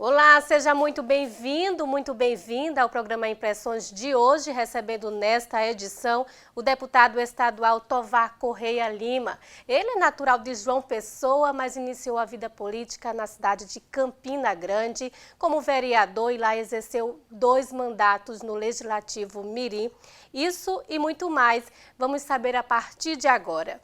Olá, seja muito bem-vindo, muito bem-vinda ao programa Impressões de hoje, recebendo nesta edição o deputado estadual Tovar Correia Lima. Ele é natural de João Pessoa, mas iniciou a vida política na cidade de Campina Grande como vereador e lá exerceu 2 mandatos no Legislativo Mirim. Isso e muito mais, vamos saber a partir de agora.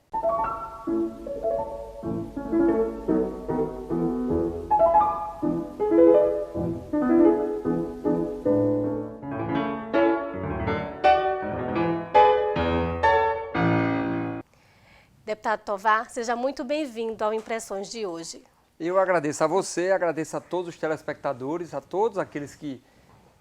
Deputado Tovar, seja muito bem-vindo ao Impressões de hoje. Eu agradeço a você, agradeço a todos os telespectadores, a todos aqueles que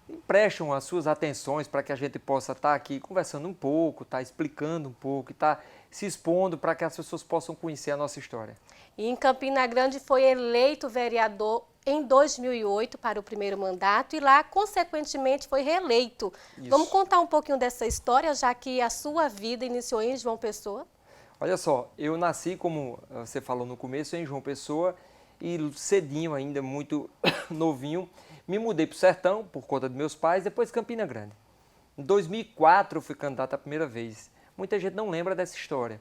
emprestam as suas atenções para que a gente possa estar aqui conversando um pouco, estar explicando um pouco, estar se expondo para que as pessoas possam conhecer a nossa história. E em Campina Grande foi eleito vereador em 2008 para o primeiro mandato e lá, consequentemente, foi reeleito. Isso. Vamos contar um pouquinho dessa história, já que a sua vida iniciou em João Pessoa? Olha só, eu nasci, como você falou no começo, em João Pessoa e cedinho ainda, muito novinho, me mudei para o sertão por conta dos meus pais, depois Campina Grande. Em 2004 eu fui candidato a primeira vez. Muita gente não lembra dessa história.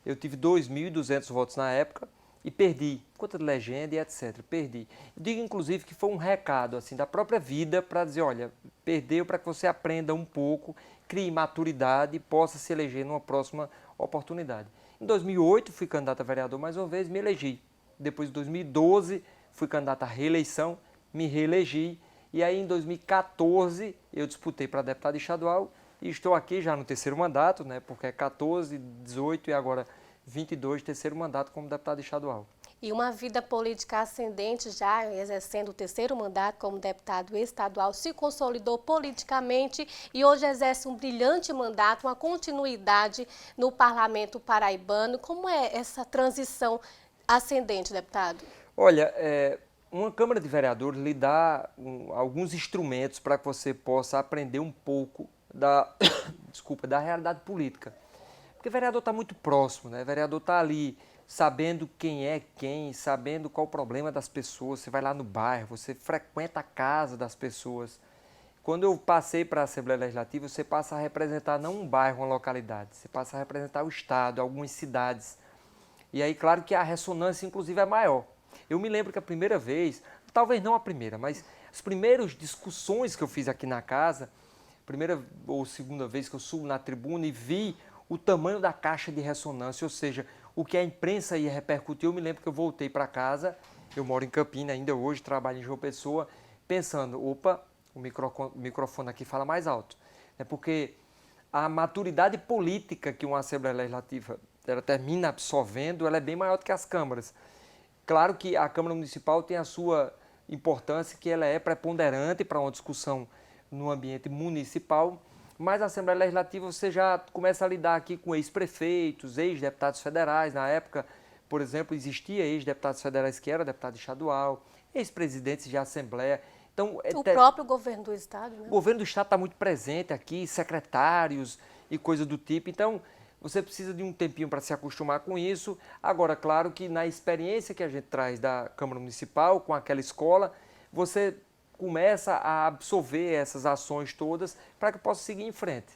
Eu tive 2.200 votos na época e perdi, conta de legenda e etc. Perdi. Eu digo inclusive que foi um recado assim da própria vida para dizer, olha, perdeu para que você aprenda um pouco, crie maturidade e possa se eleger numa próxima oportunidade. Em 2008 fui candidato a vereador mais uma vez, me elegi. Depois de 2012 fui candidato à reeleição, me reelegi. E aí em 2014 eu disputei para deputado estadual e estou aqui já no terceiro mandato, né, porque é 14, 18 e agora 22, terceiro mandato como deputado estadual. E uma vida política ascendente, já exercendo o terceiro mandato como deputado estadual, se consolidou politicamente e hoje exerce um brilhante mandato, uma continuidade no parlamento paraibano. Como é essa transição ascendente, deputado? Olha, uma Câmara de Vereadores lhe dá alguns instrumentos para que você possa aprender um pouco da realidade política. Porque o vereador está muito próximo, né? O vereador está ali sabendo quem é quem, sabendo qual o problema das pessoas. Você vai lá no bairro, você frequenta a casa das pessoas. Quando eu passei para a Assembleia Legislativa, você passa a representar não um bairro, uma localidade, você passa a representar o Estado, algumas cidades. E aí, claro que a ressonância, inclusive, é maior. Eu me lembro que a primeira vez, talvez não a primeira, mas as primeiras discussões que eu fiz aqui na casa, primeira ou segunda vez que eu subo na tribuna e vi o tamanho da caixa de ressonância, ou seja, o que a imprensa ia repercutir. Eu me lembro que eu voltei para casa, eu moro em Campina ainda hoje, trabalho em João Pessoa, pensando, opa, o microfone aqui fala mais alto. É porque a maturidade política que uma Assembleia Legislativa ela termina absorvendo, ela é bem maior do que as câmaras. Claro que a Câmara Municipal tem a sua importância, que ela é preponderante para uma discussão no ambiente municipal, mas a Assembleia Legislativa você já começa a lidar aqui com ex-prefeitos, ex-deputados federais. Na época, por exemplo, existia ex-deputados federais que eram deputado estadual, ex-presidentes de Assembleia. Então, o próprio governo do Estado, né? O governo do Estado está muito presente aqui, secretários e coisa do tipo. Então, você precisa de um tempinho para se acostumar com isso. Agora, claro que na experiência que a gente traz da Câmara Municipal, com aquela escola, você começa a absorver essas ações todas para que possa seguir em frente.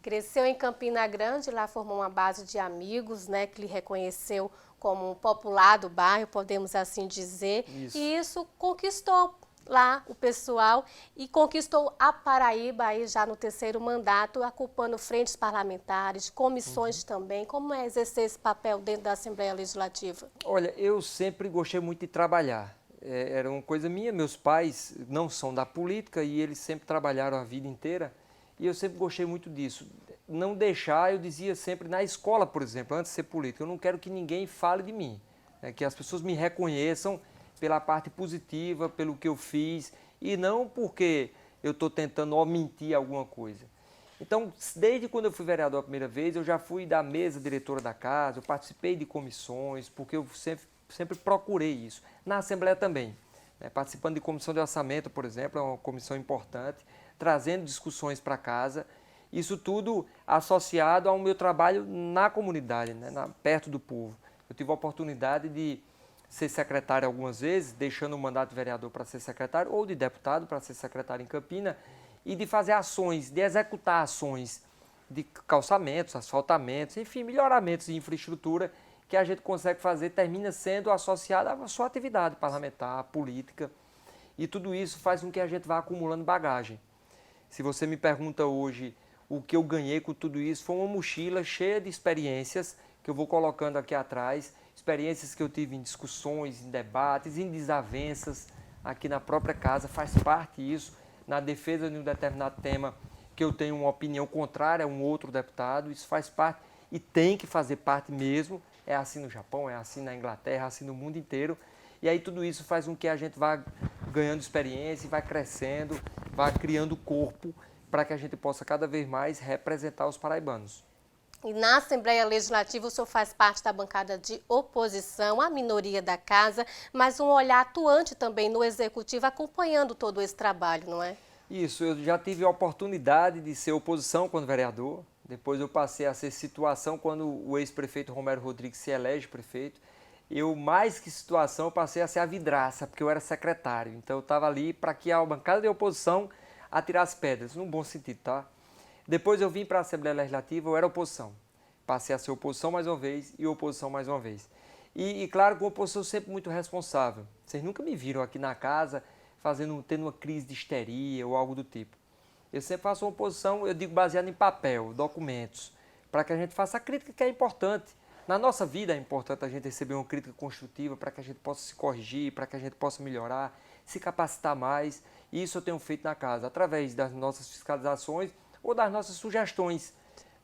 Cresceu em Campina Grande, lá formou uma base de amigos, né, que lhe reconheceu como um popular do bairro, podemos assim dizer. Isso. E isso conquistou lá o pessoal e conquistou a Paraíba aí já no terceiro mandato, ocupando frentes parlamentares, comissões também. Como é exercer esse papel dentro da Assembleia Legislativa? Olha, eu sempre gostei muito de trabalhar. Era uma coisa minha, meus pais não são da política e eles sempre trabalharam a vida inteira e eu sempre gostei muito disso. Não deixar, eu dizia sempre na escola, por exemplo, antes de ser político, eu não quero que ninguém fale de mim, né? Que as pessoas me reconheçam pela parte positiva, pelo que eu fiz e não porque eu estou tentando omitir alguma coisa. Então, desde quando eu fui vereador a primeira vez, eu já fui da mesa diretora da casa, eu participei de comissões, porque eu sempre procurei isso. Na Assembleia também, né? Participando de comissão de orçamento, por exemplo, é uma comissão importante, trazendo discussões para casa, isso tudo associado ao meu trabalho na comunidade, né? Perto do povo. Eu tive a oportunidade de ser secretário algumas vezes, deixando o mandato de vereador para ser secretário, ou de deputado para ser secretário em Campina, e de fazer ações, de executar ações de calçamentos, asfaltamentos, enfim, melhoramentos de infraestrutura que a gente consegue fazer, termina sendo associado à sua atividade parlamentar, política, e tudo isso faz com que a gente vá acumulando bagagem. Se você me pergunta hoje o que eu ganhei com tudo isso, foi uma mochila cheia de experiências que eu vou colocando aqui atrás, experiências que eu tive em discussões, em debates, em desavenças, aqui na própria casa, faz parte isso, na defesa de um determinado tema que eu tenho uma opinião contrária a um outro deputado, isso faz parte e tem que fazer parte mesmo, é assim no Japão, é assim na Inglaterra, é assim no mundo inteiro, e aí tudo isso faz com que a gente vá ganhando experiência, vá crescendo, vá criando corpo para que a gente possa cada vez mais representar os paraibanos. E na Assembleia Legislativa o senhor faz parte da bancada de oposição, a minoria da casa, mas um olhar atuante também no Executivo, acompanhando todo esse trabalho, não é? Isso, eu já tive a oportunidade de ser oposição quando vereador, depois eu passei a ser situação quando o ex-prefeito Romero Rodrigues se elege prefeito. Eu, mais que situação, passei a ser a vidraça, porque eu era secretário. Então eu estava ali para que a bancada de oposição atirasse pedras, num bom sentido, tá? Depois eu vim para a Assembleia Legislativa, eu era oposição. Passei a ser oposição mais uma vez e oposição mais uma vez. E claro, com oposição sempre muito responsável. Vocês nunca me viram aqui na casa tendo uma crise de histeria ou algo do tipo. Eu sempre faço uma oposição, eu digo, baseada em papel, documentos, para que a gente faça a crítica que é importante. Na nossa vida é importante a gente receber uma crítica construtiva para que a gente possa se corrigir, para que a gente possa melhorar, se capacitar mais. E isso eu tenho feito na casa, através das nossas fiscalizações ou das nossas sugestões.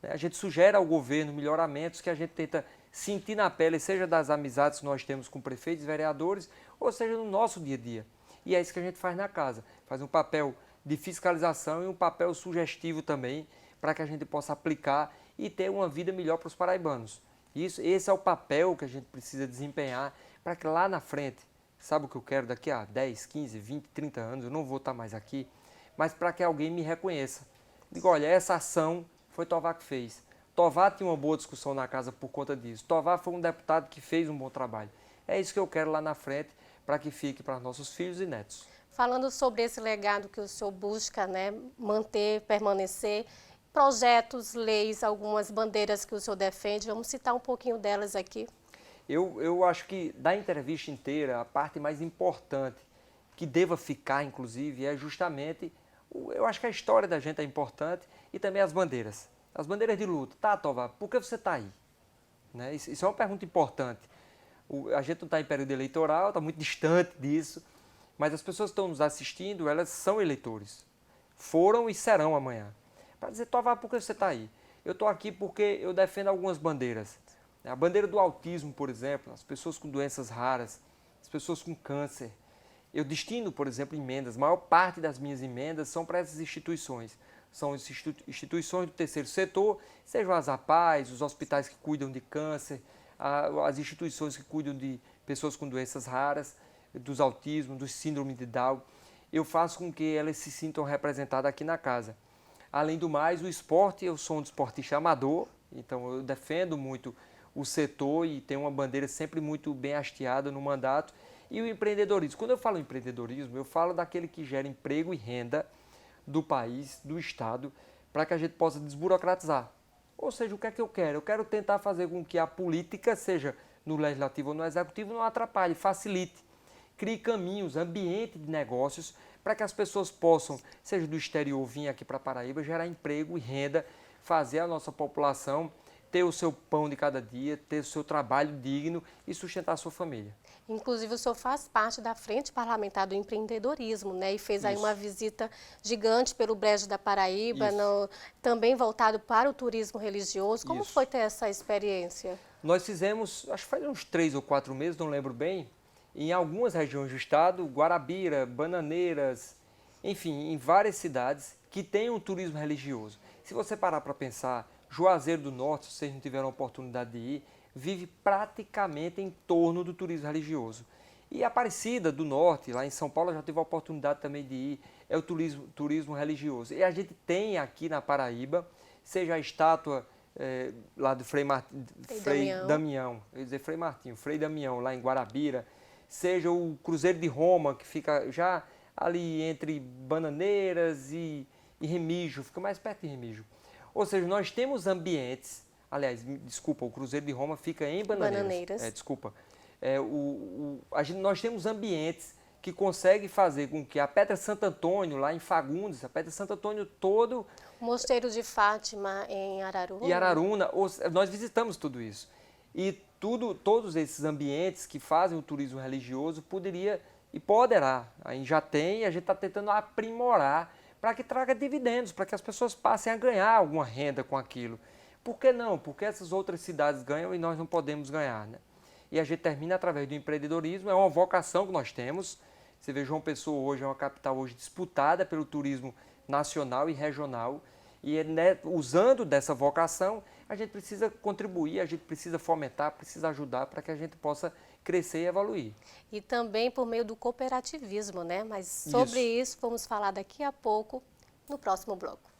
A gente sugere ao governo melhoramentos que a gente tenta sentir na pele, seja das amizades que nós temos com prefeitos e vereadores, ou seja no nosso dia a dia. E é isso que a gente faz na casa, faz um papel de fiscalização e um papel sugestivo também, para que a gente possa aplicar e ter uma vida melhor para os paraibanos. Esse é o papel que a gente precisa desempenhar para que lá na frente, sabe o que eu quero daqui a 10, 15, 20, 30 anos, eu não vou estar mais aqui, mas para que alguém me reconheça. Digo, olha, essa ação foi Tovar que fez. Tovar tinha uma boa discussão na casa por conta disso. Tovar foi um deputado que fez um bom trabalho. É isso que eu quero lá na frente, para que fique para nossos filhos e netos. Falando sobre esse legado que o senhor busca, né, manter, permanecer, projetos, leis, algumas bandeiras que o senhor defende, vamos citar um pouquinho delas aqui. Eu acho que da entrevista inteira, a parte mais importante que deva ficar, inclusive, é justamente, eu acho que a história da gente é importante e também as bandeiras. As bandeiras de luta. Tá, Tovar, por que você está aí? Né? Isso é uma pergunta importante. A gente não está em período eleitoral, está muito distante disso, mas as pessoas que estão nos assistindo, elas são eleitores. Foram e serão amanhã. Para dizer, Tovar, por que você está aí? Eu estou aqui porque eu defendo algumas bandeiras. A bandeira do autismo, por exemplo, as pessoas com doenças raras, as pessoas com câncer. Eu destino, por exemplo, emendas. A maior parte das minhas emendas são para essas instituições. São instituições do terceiro setor, sejam as APAES, os hospitais que cuidam de câncer, as instituições que cuidam de pessoas com doenças raras, dos autismos, do síndrome de Down. Eu faço com que elas se sintam representadas aqui na casa. Além do mais, o esporte, eu sou um desportista amador, então eu defendo muito o setor e tenho uma bandeira sempre muito bem hasteada no mandato. E o empreendedorismo. Quando eu falo empreendedorismo, eu falo daquele que gera emprego e renda do país, do Estado, para que a gente possa desburocratizar. Ou seja, o que é que eu quero? Eu quero tentar fazer com que a política, seja no legislativo ou no executivo, não atrapalhe, facilite. Crie caminhos, ambiente de negócios, para que as pessoas possam, seja do exterior, vir aqui para Paraíba, gerar emprego e renda, fazer a nossa população ter o seu pão de cada dia, ter o seu trabalho digno e sustentar a sua família. Inclusive, o senhor faz parte da Frente Parlamentar do Empreendedorismo, né? E fez aí uma visita gigante pelo Brejo da Paraíba, também voltado para o turismo religioso. Como foi ter essa experiência? Nós fizemos, acho que faz uns 3 ou 4 meses, não lembro bem, em algumas regiões do estado, Guarabira, Bananeiras, enfim, em várias cidades que têm um turismo religioso. Se você parar para pensar, Juazeiro do Norte, se vocês não tiveram a oportunidade de ir, vive praticamente em torno do turismo religioso. E Aparecida do Norte, lá em São Paulo, eu já tive a oportunidade também de ir, é o turismo religioso. E a gente tem aqui na Paraíba, seja a estátua lá do Frei Damião, eu ia dizer Frei Martinho, Frei Damião, lá em Guarabira, seja o Cruzeiro de Roma, que fica já ali entre Bananeiras e Remígio, fica mais perto de Remígio. Ou seja, nós temos ambientes, aliás, desculpa, o Cruzeiro de Roma fica em Bananeiras. Desculpa. Nós temos ambientes que conseguem fazer com que a Pedra Santo Antônio, lá em Fagundes, a Pedra Santo Antônio todo... O Mosteiro de Fátima em Araruna. E Araruna, nós visitamos tudo isso. E todos esses ambientes que fazem o turismo religioso poderia e poderá, aí já tem, e a gente está tentando aprimorar para que traga dividendos, para que as pessoas passem a ganhar alguma renda com aquilo. Por que não? Porque essas outras cidades ganham e nós não podemos ganhar, né? E a gente termina através do empreendedorismo, é uma vocação que nós temos. Você vê, João Pessoa hoje é uma capital hoje disputada pelo turismo nacional e regional. E né, usando dessa vocação, a gente precisa contribuir, a gente precisa fomentar, precisa ajudar para que a gente possa crescer e evoluir. E também por meio do cooperativismo, né? Mas sobre isso vamos falar daqui a pouco no próximo bloco.